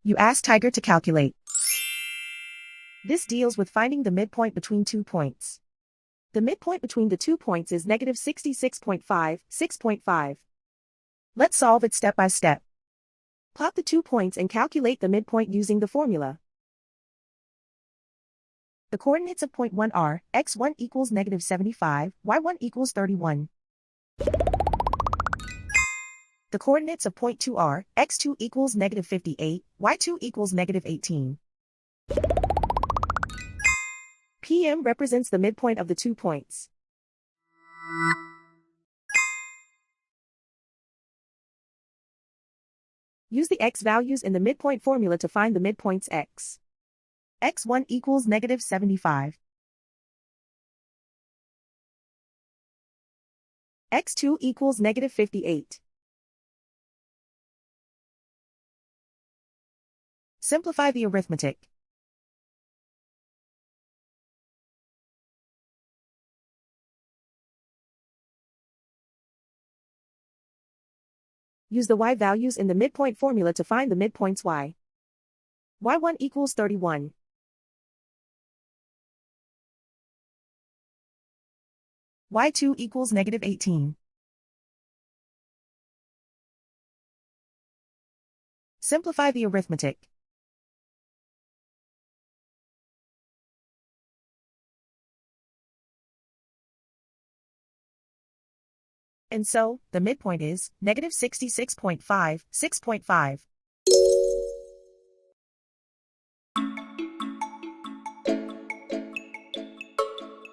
You ask Tiger to calculate. This deals with finding the midpoint between 2 points. The midpoint between the 2 points is negative 66.5, 6.5. Let's solve it step by step. Plot the 2 points and calculate the midpoint using the formula. The coordinates of point 1 are, x1 equals negative 75, y1 equals 31. The coordinates of point 2 are, x2 equals negative 58, y2 equals negative 18. PM represents the midpoint of the 2 points. Use the x values in the midpoint formula to find the midpoints x. x1 equals negative 75. x2 equals negative 58. Simplify the arithmetic. Use the y values in the midpoint formula to find the midpoints y. y1 equals 31. y2 equals negative 18. Simplify the arithmetic. And so, the midpoint is negative 66.5, 6.5.